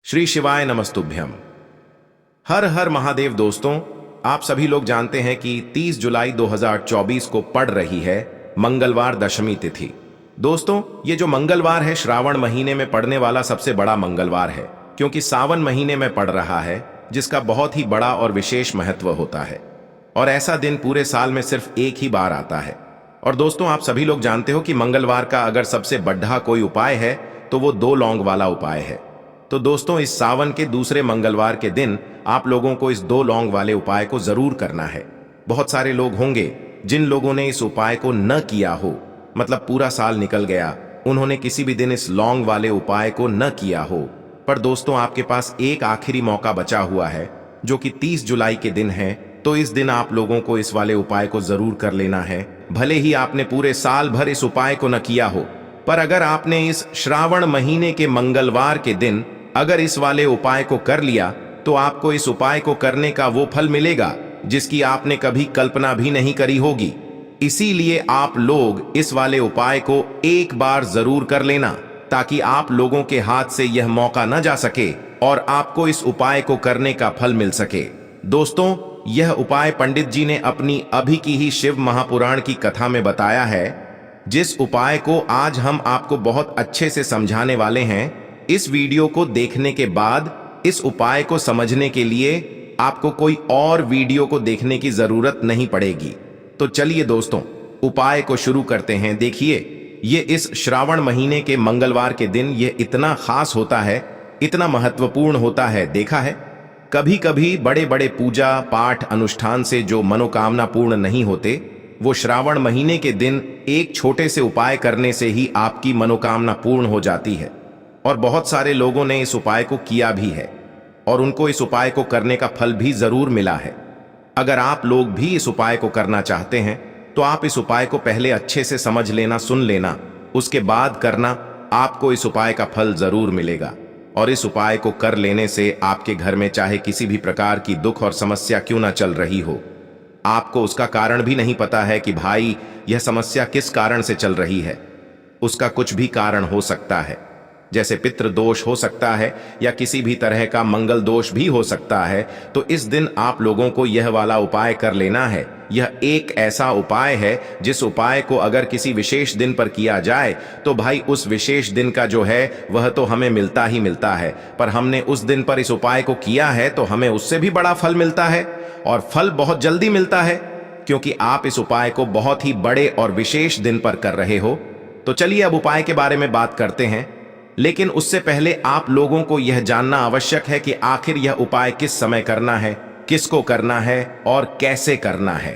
श्री शिवाय नमस्तुभ्यम। हर हर महादेव। दोस्तों, आप सभी लोग जानते हैं कि 30 जुलाई 2024 को पड़ रही है मंगलवार दशमी तिथि। दोस्तों, ये जो मंगलवार है श्रावण महीने में पड़ने वाला सबसे बड़ा मंगलवार है, क्योंकि सावन महीने में पड़ रहा है, जिसका बहुत ही बड़ा और विशेष महत्व होता है। और ऐसा दिन पूरे साल में सिर्फ एक ही बार आता है। और दोस्तों, आप सभी लोग जानते हो कि मंगलवार का अगर सबसे बढ़ा कोई उपाय है तो वो 2 लौंग वाला उपाय है। तो दोस्तों, इस सावन के दूसरे मंगलवार के दिन आप लोगों को इस 2 लौंग वाले उपाय को जरूर करना है। बहुत सारे लोग होंगे जिन लोगों ने इस उपाय को न किया हो, मतलब पूरा साल निकल गया, उन्होंने किसी भी दिन इस लौंग वाले उपाय को न किया हो। पर दोस्तों, आपके पास एक आखिरी मौका बचा हुआ है, जो कि 30 जुलाई के दिन है। तो इस दिन आप लोगों को इस वाले उपाय को जरूर कर लेना है। भले ही आपने पूरे साल भर इस उपाय को न किया हो, पर अगर आपने इस श्रावण महीने के मंगलवार के दिन अगर इस वाले उपाय को कर लिया, तो आपको इस उपाय को करने का वो फल मिलेगा जिसकी आपने कभी कल्पना भी नहीं करी होगी। इसीलिए आप लोग इस वाले उपाय को एक बार जरूर कर लेना, ताकि आप लोगों के हाथ से यह मौका न जा सके और आपको इस उपाय को करने का फल मिल सके। दोस्तों, यह उपाय पंडित जी ने अपनी अभी की ही शिव महापुराण की कथा में बताया है, जिस उपाय को आज हम आपको बहुत अच्छे से समझाने वाले हैं। इस वीडियो को देखने के बाद इस उपाय को समझने के लिए आपको कोई और वीडियो को देखने की जरूरत नहीं पड़ेगी। तो चलिए दोस्तों, उपाय को शुरू करते हैं। देखिए, ये इस श्रावण महीने के मंगलवार के दिन ये इतना खास होता है, इतना महत्वपूर्ण होता है। देखा है, कभी कभी बड़े बड़े पूजा पाठ अनुष्ठान से जो मनोकामना पूर्ण नहीं होते, वो श्रावण महीने के दिन एक छोटे से उपाय करने से ही आपकी मनोकामना पूर्ण हो जाती है। और बहुत सारे लोगों ने इस उपाय को किया भी है और उनको इस उपाय को करने का फल भी जरूर मिला है। अगर आप लोग भी इस उपाय को करना चाहते हैं, तो आप इस उपाय को पहले अच्छे से समझ लेना, सुन लेना, उसके बाद करना। आपको इस उपाय का फल जरूर मिलेगा। और इस उपाय को कर लेने से आपके घर में चाहे किसी भी प्रकार की दुख और समस्या क्यों ना चल रही हो, आपको उसका कारण भी नहीं पता है कि भाई यह समस्या किस कारण से चल रही है, उसका कुछ भी कारण हो सकता है। जैसे पितृ दोष हो सकता है या किसी भी तरह का मंगल दोष भी हो सकता है। तो इस दिन आप लोगों को यह वाला उपाय कर लेना है। यह एक ऐसा उपाय है जिस उपाय को अगर किसी विशेष दिन पर किया जाए, तो भाई उस विशेष दिन का जो है वह तो हमें मिलता ही मिलता है। पर हमने उस दिन पर इस उपाय को किया है तो हमें उससे भी बड़ा फल मिलता है, और फल बहुत जल्दी मिलता है, क्योंकि आप इस उपाय को बहुत ही बड़े और विशेष दिन पर कर रहे हो। तो चलिए अब उपाय के बारे में बात करते हैं। लेकिन उससे पहले आप लोगों को यह जानना आवश्यक है कि आखिर यह उपाय किस समय करना है, किसको करना है और कैसे करना है।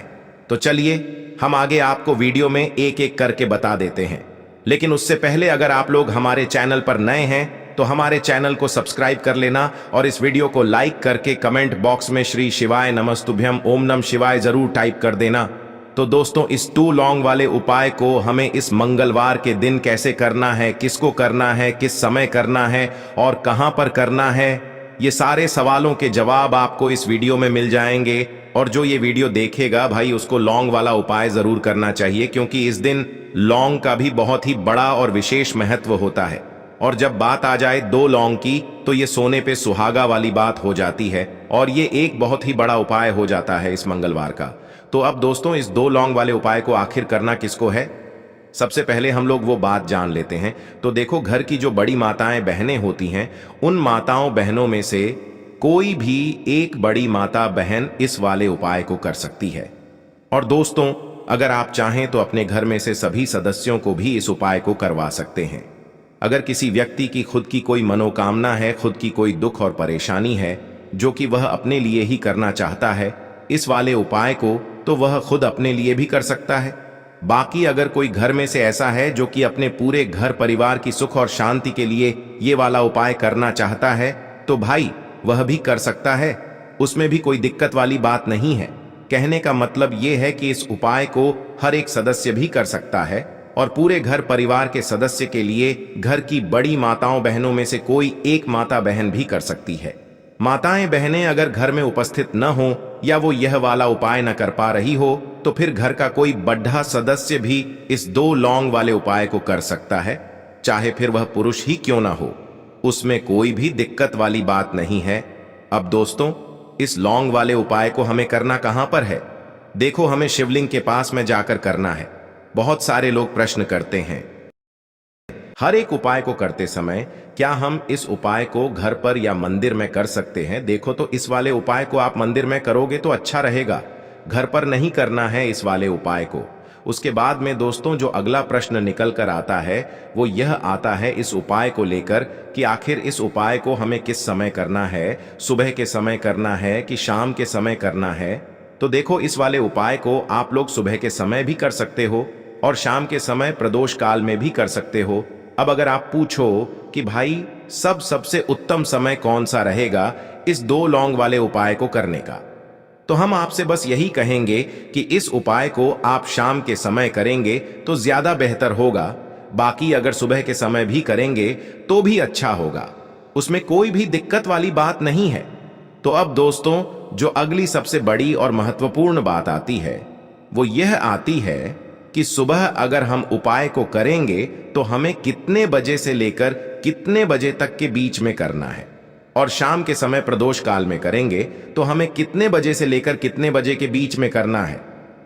तो चलिए हम आगे आपको वीडियो में एक एक करके बता देते हैं। लेकिन उससे पहले अगर आप लोग हमारे चैनल पर नए हैं, तो हमारे चैनल को सब्सक्राइब कर लेना और इस वीडियो को लाइक करके कमेंट बॉक्स में श्री शिवाय नमस्तुभ्यम ओम नमः शिवाय जरूर टाइप कर देना। तो दोस्तों, इस 2 लौंग वाले उपाय को हमें इस मंगलवार के दिन कैसे करना है, किसको करना है, किस समय करना है और कहां पर करना है, ये सारे सवालों के जवाब आपको इस वीडियो में मिल जाएंगे। और जो ये वीडियो देखेगा भाई, उसको लौंग वाला उपाय जरूर करना चाहिए, क्योंकि इस दिन लौंग का भी बहुत ही बड़ा और विशेष महत्व होता है। और जब बात आ जाए 2 लौंग की, तो ये सोने पे सुहागा वाली बात हो जाती है, और ये एक बहुत ही बड़ा उपाय हो जाता है इस मंगलवार का। तो अब दोस्तों, इस 2 लौंग वाले उपाय को आखिर करना किसको है, सबसे पहले हम लोग वो बात जान लेते हैं। तो देखो, घर की जो बड़ी माताएं बहनें होती हैं, उन माताओं बहनों में से कोई भी एक बड़ी माता बहन इस वाले उपाय को कर सकती है। और दोस्तों, अगर आप चाहें तो अपने घर में से सभी सदस्यों को भी इस उपाय को करवा सकते हैं। अगर किसी व्यक्ति की खुद की कोई मनोकामना है, खुद की कोई दुख और परेशानी है, जो कि वह अपने लिए ही करना चाहता है इस वाले उपाय को, तो वह खुद अपने लिए भी कर सकता है। बाकी अगर कोई घर में से ऐसा है जो कि अपने पूरे घर परिवार की सुख और शांति के लिए ये वाला उपाय करना चाहता है, तो भाई वह भी कर सकता है। उसमें भी कोई दिक्कत वाली बात नहीं है। कहने का मतलब ये है कि इस उपाय को हर एक सदस्य भी कर सकता है, और पूरे घर परिवार के सदस्य के लिए घर की बड़ी माताओं बहनों में से कोई एक माता बहन भी कर सकती है। माताएं बहनें अगर घर में उपस्थित न हो या वो यह वाला उपाय न कर पा रही हो, तो फिर घर का कोई बड़ा सदस्य भी इस 2 लौंग वाले उपाय को कर सकता है, चाहे फिर वह पुरुष ही क्यों ना हो। उसमें कोई भी दिक्कत वाली बात नहीं है। अब दोस्तों, इस लौंग वाले उपाय को हमें करना कहां पर है? देखो, हमें शिवलिंग के पास में जाकर करना है। बहुत सारे लोग प्रश्न करते हैं, हर एक उपाय को करते समय क्या हम इस उपाय को घर पर या मंदिर में कर सकते हैं? देखो, तो इस वाले उपाय को आप मंदिर में करोगे तो अच्छा रहेगा, घर पर नहीं करना है इस वाले उपाय को। उसके बाद में दोस्तों, जो अगला प्रश्न निकल कर आता है वो यह आता है इस उपाय को लेकर कि आखिर इस उपाय को हमें किस समय करना है, सुबह के समय करना है कि शाम के समय करना है? तो देखो, इस वाले उपाय को आप लोग सुबह के समय भी कर सकते हो और शाम के समय प्रदोष काल में भी कर सकते हो। अब अगर आप पूछो कि भाई सबसे उत्तम समय कौन सा रहेगा इस दो लौंग वाले उपाय को करने का, तो हम आपसे बस यही कहेंगे कि इस उपाय को आप शाम के समय करेंगे तो ज्यादा बेहतर होगा। बाकी अगर सुबह के समय भी करेंगे तो भी अच्छा होगा, उसमें कोई भी दिक्कत वाली बात नहीं है। तो अब दोस्तों, जो अगली सबसे बड़ी और महत्वपूर्ण बात आती है वो यह आती है कि सुबह अगर हम उपाय को करेंगे तो हमें कितने बजे से लेकर कितने बजे तक के बीच में करना है, और शाम के समय प्रदोष काल में करेंगे तो हमें कितने बजे से लेकर कितने बजे के बीच में करना है।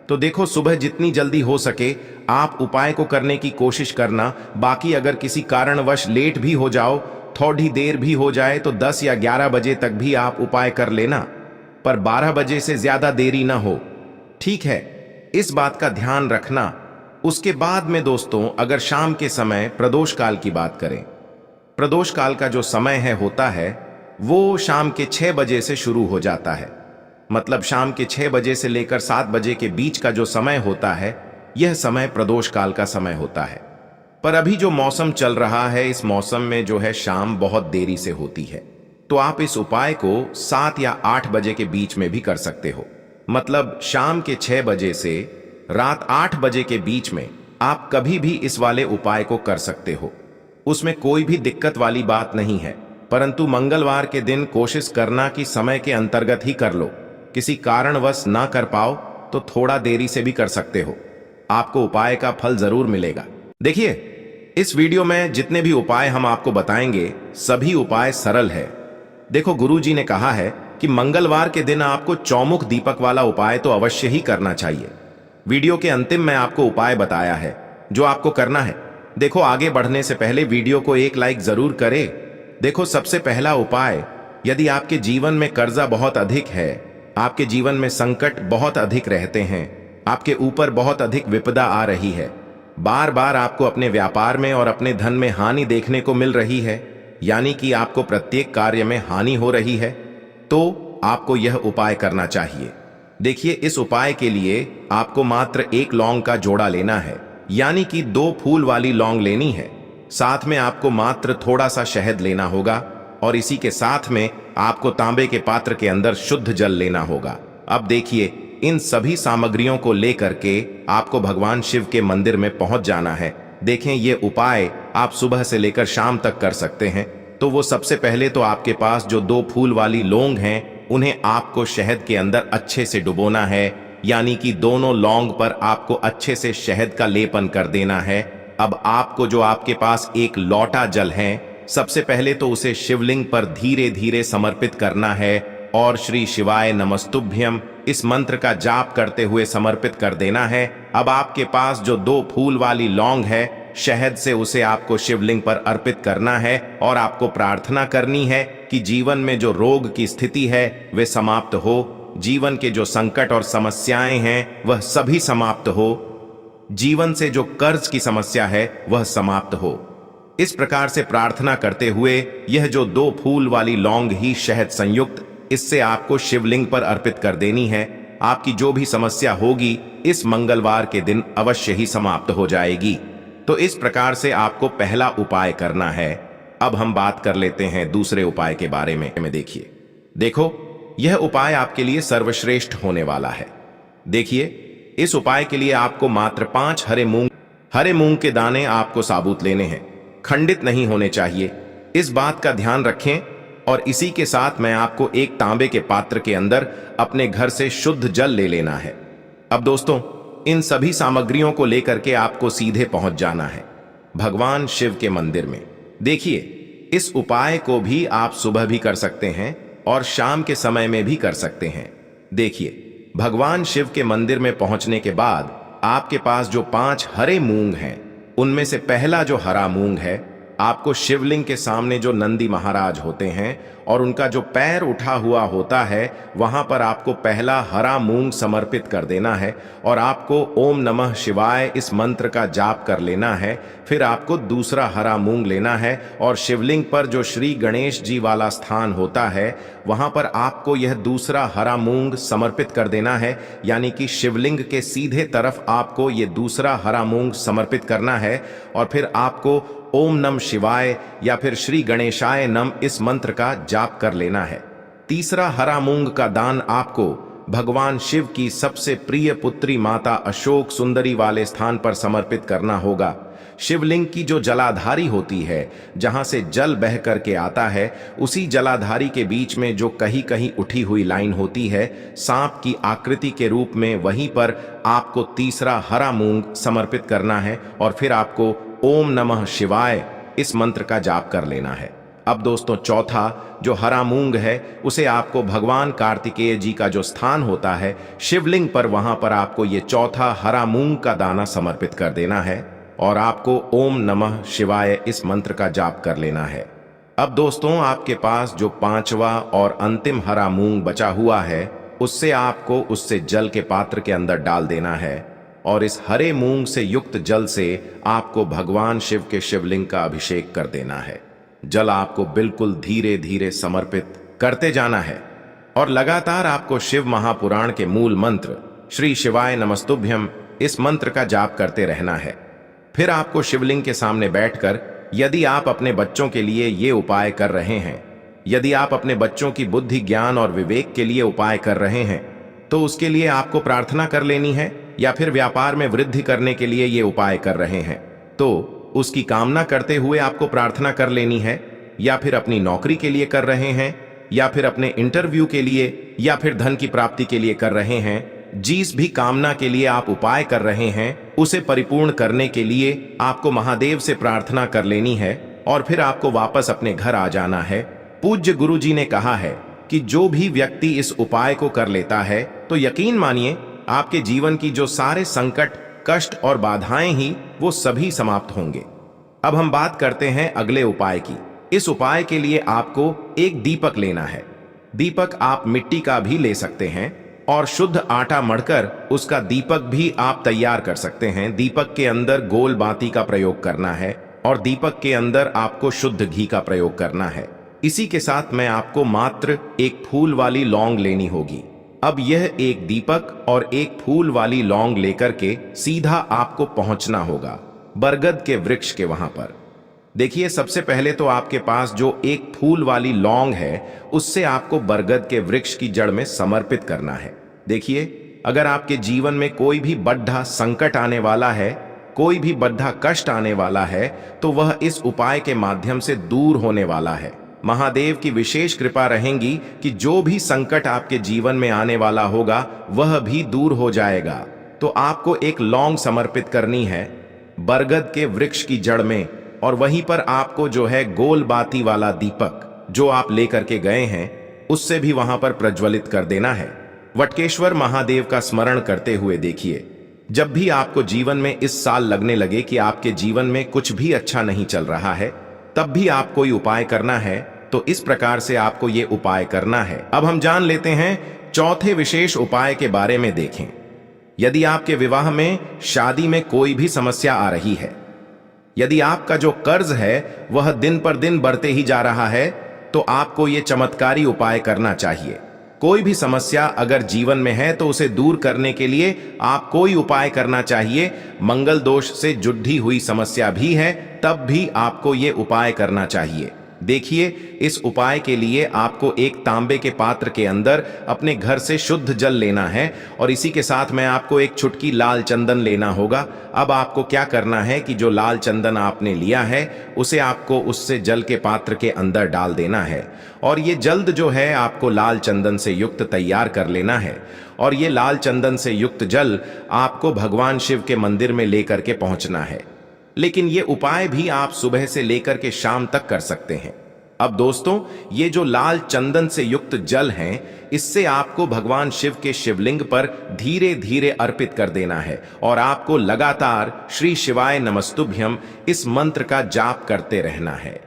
तो देखो, सुबह जितनी जल्दी हो सके आप उपाय को करने की कोशिश करना। बाकी अगर किसी कारणवश लेट भी हो जाओ, थोड़ी देर भी हो जाए, तो 10 या 11 बजे तक भी आप उपाय कर लेना, पर 12 बजे से ज्यादा देरी ना हो, ठीक है? इस बात का ध्यान रखना। उसके बाद में दोस्तों, अगर शाम के समय प्रदोष काल की बात करें, प्रदोष काल का जो समय है होता है वो शाम के 6 बजे से शुरू हो जाता है। मतलब शाम के 6 बजे से लेकर 7 बजे के बीच का जो समय होता है यह समय प्रदोष काल का समय होता है। पर अभी जो मौसम चल रहा है, इस मौसम में जो है शाम बहुत देरी से होती है, तो आप इस उपाय को 7 या 8 बजे के बीच में भी कर सकते हो। मतलब शाम के 6 बजे से रात 8 बजे के बीच में आप कभी भी इस वाले उपाय को कर सकते हो, उसमें कोई भी दिक्कत वाली बात नहीं है। परंतु मंगलवार के दिन कोशिश करना कि समय के अंतर्गत ही कर लो। किसी कारणवश ना कर पाओ तो थोड़ा देरी से भी कर सकते हो, आपको उपाय का फल जरूर मिलेगा। देखिए, इस वीडियो में जितने भी उपाय हम आपको बताएंगे सभी उपाय सरल है। देखो, गुरुजी ने कहा है कि मंगलवार के दिन आपको चौमुख दीपक वाला उपाय तो अवश्य ही करना चाहिए। वीडियो के अंतिम में आपको उपाय बताया है जो आपको करना है। देखो, आगे बढ़ने से पहले वीडियो को एक लाइक जरूर करें। देखो, सबसे पहला उपाय, यदि आपके जीवन में कर्जा बहुत अधिक है, आपके जीवन में संकट बहुत अधिक रहते हैं, आपके ऊपर बहुत अधिक विपदा आ रही है, बार बार आपको अपने व्यापार में और अपने धन में हानि देखने को मिल रही है, यानी कि आपको प्रत्येक कार्य में हानि हो रही है, तो आपको यह उपाय करना चाहिए। देखिए, इस उपाय के लिए आपको मात्र एक लौंग का जोड़ा लेना है, यानी कि 2 फूल वाली लौंग लेनी है। साथ में आपको मात्र थोड़ा सा शहद लेना होगा और इसी के साथ में आपको तांबे के पात्र के अंदर शुद्ध जल लेना होगा। अब देखिए, इन सभी सामग्रियों को लेकर के आपको भगवान शिव के मंदिर में पहुंच जाना है। देखें, ये उपाय आप सुबह से लेकर शाम तक कर सकते हैं। तो वो सबसे पहले तो आपके पास जो 2 फूल वाली लौंग हैं उन्हें आपको शहद के अंदर अच्छे से डुबोना है, यानी कि दोनों लौंग पर आपको अच्छे से शहद का लेपन कर देना है। अब आपको जो आपके पास एक लौटा जल है, सबसे पहले तो उसे शिवलिंग पर धीरे धीरे समर्पित करना है और श्री शिवाय नमस्तुभ्यम इस मंत्र का जाप करते हुए समर्पित कर देना है। अब आपके पास जो 2 फूल वाली लौंग है, शहद से उसे आपको शिवलिंग पर अर्पित करना है और आपको प्रार्थना करनी है कि जीवन में जो रोग की स्थिति है वे समाप्त हो, जीवन के जो संकट और समस्याएं हैं वह सभी समाप्त हो, जीवन से जो कर्ज की समस्या है वह समाप्त हो। इस प्रकार से प्रार्थना करते हुए यह जो 2 फूल वाली लौंग ही शहद संयुक्त, इससे आपको शिवलिंग पर अर्पित कर देनी है। आपकी जो भी समस्या होगी इस मंगलवार के दिन अवश्य ही समाप्त हो जाएगी। तो इस प्रकार से आपको पहला उपाय करना है। अब हम बात कर लेते हैं दूसरे उपाय के बारे में। देखिए, देखो, यह उपाय आपके लिए सर्वश्रेष्ठ होने वाला है। देखिए, इस उपाय के लिए आपको मात्र 5 हरे मूंग के दाने आपको साबुत लेने हैं, खंडित नहीं होने चाहिए, इस बात का ध्यान रखें। और इसी के साथ मैं आपको एक तांबे के पात्र के अंदर अपने घर से शुद्ध जल ले लेना है। अब दोस्तों, इन सभी सामग्रियों को लेकर के आपको सीधे पहुंच जाना है भगवान शिव के मंदिर में। देखिए, इस उपाय को भी आप सुबह भी कर सकते हैं और शाम के समय में भी कर सकते हैं। देखिए, भगवान शिव के मंदिर में पहुंचने के बाद आपके पास जो 5 हरे मूंग हैं, उनमें से पहला जो हरा मूंग है, आपको शिवलिंग के सामने जो नंदी महाराज होते हैं और उनका जो पैर उठा हुआ होता है, वहां पर आपको पहला हरा मूंग समर्पित कर देना है और आपको ओम नमः शिवाय इस मंत्र का जाप कर लेना है। फिर आपको दूसरा हरा मूंग लेना है और शिवलिंग पर जो श्री गणेश जी वाला स्थान होता है, वहां पर आपको यह दूसरा हरा मूंग समर्पित कर देना है, यानी कि शिवलिंग के सीधे तरफ आपको ये दूसरा हरा मूंग समर्पित करना है और फिर आपको ओम नम शिवाय या फिर श्री गणेशाय नम इस मंत्र का जाप कर लेना है। तीसरा हरा मूंग का दान आपको भगवान शिव की सबसे प्रिय पुत्री माता अशोक सुंदरी वाले स्थान पर समर्पित करना होगा। शिवलिंग की जो जलाधारी होती है, जहां से जल बह करके आता है, उसी जलाधारी के बीच में जो कहीं कहीं उठी हुई लाइन होती है सांप की आकृति के रूप में, वहीं पर आपको तीसरा हरा मूंग समर्पित करना है और फिर आपको ओम नमः शिवाय इस मंत्र का जाप कर लेना है। अब दोस्तों, चौथा जो हरा मूंग है, उसे आपको भगवान कार्तिकेय जी का जो स्थान होता है शिवलिंग पर, वहां पर आपको ये चौथा हरा मूंग का दाना समर्पित कर देना है और आपको ओम नमः शिवाय इस मंत्र का जाप कर लेना है। अब दोस्तों, आपके पास जो 5वां और अंतिम हरा मूंग बचा हुआ है, उससे आपको उससे जल के पात्र के अंदर डाल देना है और इस हरे मूंग से युक्त जल से आपको भगवान शिव के शिवलिंग का अभिषेक कर देना है। जल आपको बिल्कुल धीरे धीरे समर्पित करते जाना है और लगातार आपको शिव महापुराण के मूल मंत्र श्री शिवाय नमस्तुभ्यम इस मंत्र का जाप करते रहना है। फिर आपको शिवलिंग के सामने बैठकर, यदि आप अपने बच्चों के लिए ये उपाय कर रहे हैं, यदि आप अपने बच्चों की बुद्धि ज्ञान और विवेक के लिए उपाय कर रहे हैं, तो उसके लिए आपको प्रार्थना कर लेनी है, या फिर व्यापार में वृद्धि करने के लिए ये उपाय कर रहे हैं तो उसकी कामना करते हुए आपको प्रार्थना कर लेनी है, या फिर अपनी नौकरी के लिए कर रहे हैं, या फिर अपने इंटरव्यू के लिए, या फिर धन की प्राप्ति के लिए कर रहे हैं, जिस भी कामना के लिए आप उपाय कर रहे हैं उसे परिपूर्ण करने के लिए आपको महादेव से प्रार्थना कर लेनी है और फिर आपको वापस अपने घर आ जाना है। पूज्य गुरु जी ने कहा है कि जो भी व्यक्ति इस उपाय को कर लेता है, तो यकीन मानिए आपके जीवन की जो सारे संकट, कष्ट और बाधाएं ही वो सभी समाप्त होंगे। अब हम बात करते हैं अगले उपाय की। इस उपाय के लिए आपको एक दीपक लेना है। दीपक आप मिट्टी का भी ले सकते हैं और शुद्ध आटा मढ़कर उसका दीपक भी आप तैयार कर सकते हैं। दीपक के अंदर गोल बाती का प्रयोग करना है और दीपक के अंदर आपको शुद्ध घी का प्रयोग करना है। इसी के साथ में आपको मात्र एक फूल वाली लौंग लेनी होगी। अब यह एक दीपक और एक फूल वाली लौंग लेकर के सीधा आपको पहुंचना होगा बरगद के वृक्ष के वहां पर। देखिए, सबसे पहले तो आपके पास जो एक फूल वाली लौंग है, उससे आपको बरगद के वृक्ष की जड़ में समर्पित करना है। देखिए, अगर आपके जीवन में कोई भी बड़ा संकट आने वाला है, कोई भी बड़ा कष्ट आने वाला है, तो वह इस उपाय के माध्यम से दूर होने वाला है। महादेव की विशेष कृपा रहेगी कि जो भी संकट आपके जीवन में आने वाला होगा वह भी दूर हो जाएगा। तो आपको एक लौंग समर्पित करनी है बरगद के वृक्ष की जड़ में और वहीं पर आपको जो है गोल बाती वाला दीपक जो आप लेकर के गए हैं, उससे भी वहां पर प्रज्वलित कर देना है। वटकेश्वर महादेव का स्मरण करते हुए देखिए, जब भी आपको जीवन में इस साल लगने लगे कि आपके जीवन में कुछ भी अच्छा नहीं चल रहा है, तब भी आप कोई उपाय करना है, तो इस प्रकार से आपको ये उपाय करना है। अब हम जान लेते हैं चौथे विशेष उपाय के बारे में। देखें, यदि आपके विवाह में, शादी में कोई भी समस्या आ रही है, यदि आपका जो कर्ज है वह दिन पर दिन बढ़ते ही जा रहा है, तो आपको ये चमत्कारी उपाय करना चाहिए। कोई भी समस्या अगर जीवन में है तो उसे दूर करने के लिए आप कोई उपाय करना चाहिए। मंगल दोष से जुड़ी हुई समस्या भी है, तब भी आपको ये उपाय करना चाहिए। देखिए, इस उपाय के लिए आपको एक तांबे के पात्र के अंदर अपने घर से शुद्ध जल लेना है और इसी के साथ में आपको एक चुटकी लाल चंदन लेना होगा। अब आपको क्या करना है कि जो लाल चंदन आपने लिया है उसे आपको उससे जल के पात्र के अंदर डाल देना है और ये जल्द जो है आपको लाल चंदन से युक्त तैयार कर लेना है और ये लाल चंदन से युक्त जल आपको भगवान शिव के मंदिर में लेकर के पहुंचना है। लेकिन ये उपाय भी आप सुबह से लेकर के शाम तक कर सकते हैं। अब दोस्तों, ये जो लाल चंदन से युक्त जल हैं, इससे आपको भगवान शिव के शिवलिंग पर धीरे धीरे अर्पित कर देना है और आपको लगातार श्री शिवाय नमस्तुभ्यम इस मंत्र का जाप करते रहना है।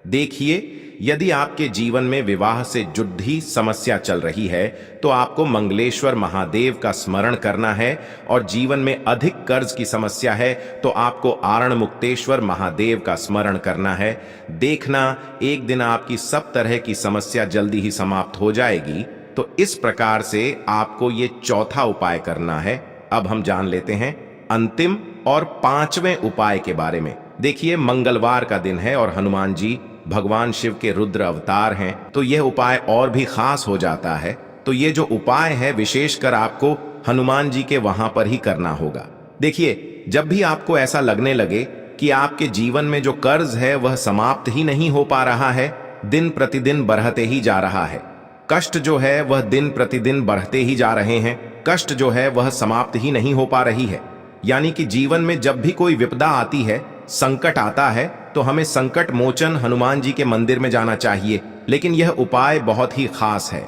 देखिए, यदि आपके जीवन में विवाह से जुड़ी समस्या चल रही है तो आपको मंगलेश्वर महादेव का स्मरण करना है, और जीवन में अधिक कर्ज की समस्या है तो आपको आरण मुक्तेश्वर महादेव का स्मरण करना है। देखना, एक दिन आपकी सब तरह की समस्या जल्दी ही समाप्त हो जाएगी। तो इस प्रकार से आपको ये चौथा उपाय करना है। अब हम जान लेते हैं अंतिम और पांचवें उपाय के बारे में। देखिए, मंगलवार का दिन है और हनुमान जी भगवान शिव के रुद्र अवतार हैं, तो यह उपाय और भी खास हो जाता है। तो ये जो उपाय है, विशेषकर आपको हनुमान जी के वहां पर ही करना होगा। देखिए, जब भी आपको ऐसा लगने लगे कि आपके जीवन में जो कर्ज है वह समाप्त ही नहीं हो पा रहा है, दिन प्रतिदिन बढ़ते ही जा रहा है, कष्ट जो है वह दिन प्रतिदिन बढ़ते ही जा रहे हैं, कष्ट जो है वह समाप्त ही नहीं हो पा रही है, यानी कि जीवन में जब भी कोई विपदा आती है, संकट आता है, तो हमें संकट मोचन हनुमान जी के मंदिर में जाना चाहिए। लेकिन यह उपाय बहुत ही खास है।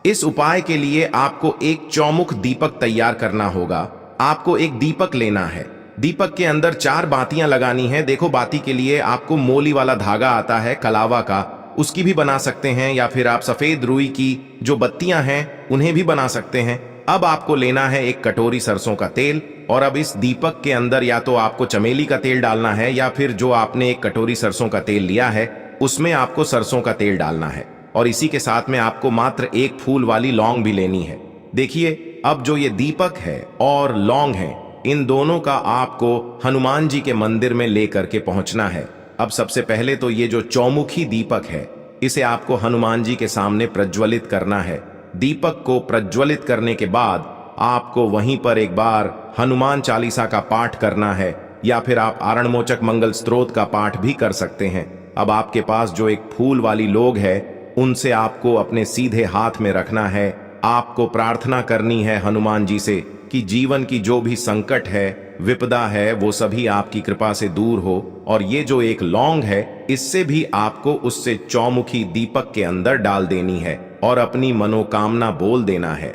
इस उपाय के लिए आपको एक चौमुख दीपक तैयार करना होगा। आपको एक दीपक लेना है, दीपक के अंदर 4 बातियां लगानी है। देखो, बाती के लिए आपको मोली वाला धागा आता है कलावा का, उसकी भी बना सकते हैं, या फिर आप सफेद रुई की जो बत्तियां हैं उन्हें भी बना सकते हैं। अब आपको लेना है एक कटोरी सरसों का तेल, और अब इस दीपक के अंदर या तो आपको चमेली का तेल डालना है, या फिर जो आपने एक कटोरी सरसों का तेल लिया है उसमें आपको सरसों का तेल डालना है, और इसी के साथ में आपको मात्र एक फूल वाली लौंग भी लेनी है। देखिए, अब जो ये दीपक है और लौंग है, इन दोनों का आपको हनुमान जी के मंदिर में लेकर के पहुंचना है। अब सबसे पहले तो ये जो चौमुखी दीपक है, इसे आपको हनुमान जी के सामने प्रज्वलित करना है। दीपक को प्रज्वलित करने के बाद आपको वहीं पर एक बार हनुमान चालीसा का पाठ करना है, या फिर आप आरणमोचक मंगल स्तोत्र का पाठ भी कर सकते हैं। अब आपके पास जो एक फूल वाली लोग है, उनसे आपको अपने सीधे हाथ में रखना है। आपको प्रार्थना करनी है हनुमान जी से कि जीवन की जो भी संकट है, विपदा है, वो सभी आपकी कृपा से दूर हो। और ये जो एक लौंग है, इससे भी आपको उससे चौमुखी दीपक के अंदर डाल देनी है और अपनी मनोकामना बोल देना है।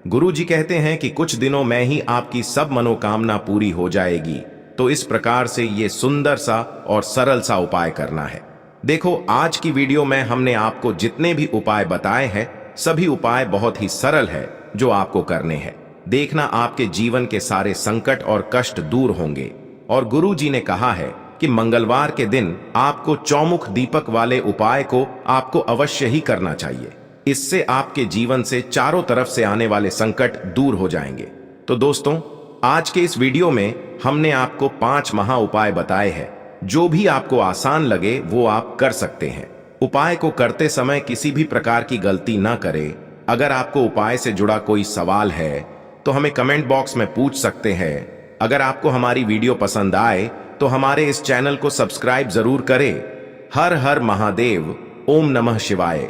गुरु जी कहते हैं कि कुछ दिनों में ही आपकी सब मनोकामना पूरी हो जाएगी। तो इस प्रकार से ये सुंदर सा और सरल सा उपाय करना है। देखो, आज की वीडियो में हमने आपको जितने भी उपाय बताए हैं, सभी उपाय बहुत ही सरल है जो आपको करने हैं। देखना, आपके जीवन के सारे संकट और कष्ट दूर होंगे। और गुरु जी ने कहा है कि मंगलवार के दिन आपको चौमुख दीपक वाले उपाय को आपको अवश्य ही करना चाहिए। इससे आपके जीवन से चारों तरफ से आने वाले संकट दूर हो जाएंगे। तो दोस्तों, आज के इस वीडियो में हमने आपको 5 महा उपाय बताए हैं। जो भी आपको आसान लगे वो आप कर सकते हैं। उपाय को करते समय किसी भी प्रकार की गलती ना करें। अगर आपको उपाय से जुड़ा कोई सवाल है तो हमें कमेंट बॉक्स में पूछ सकते हैं। अगर आपको हमारी वीडियो पसंद आए तो हमारे इस चैनल को सब्सक्राइब जरूर करें। हर हर महादेव। ओम नमः शिवाय।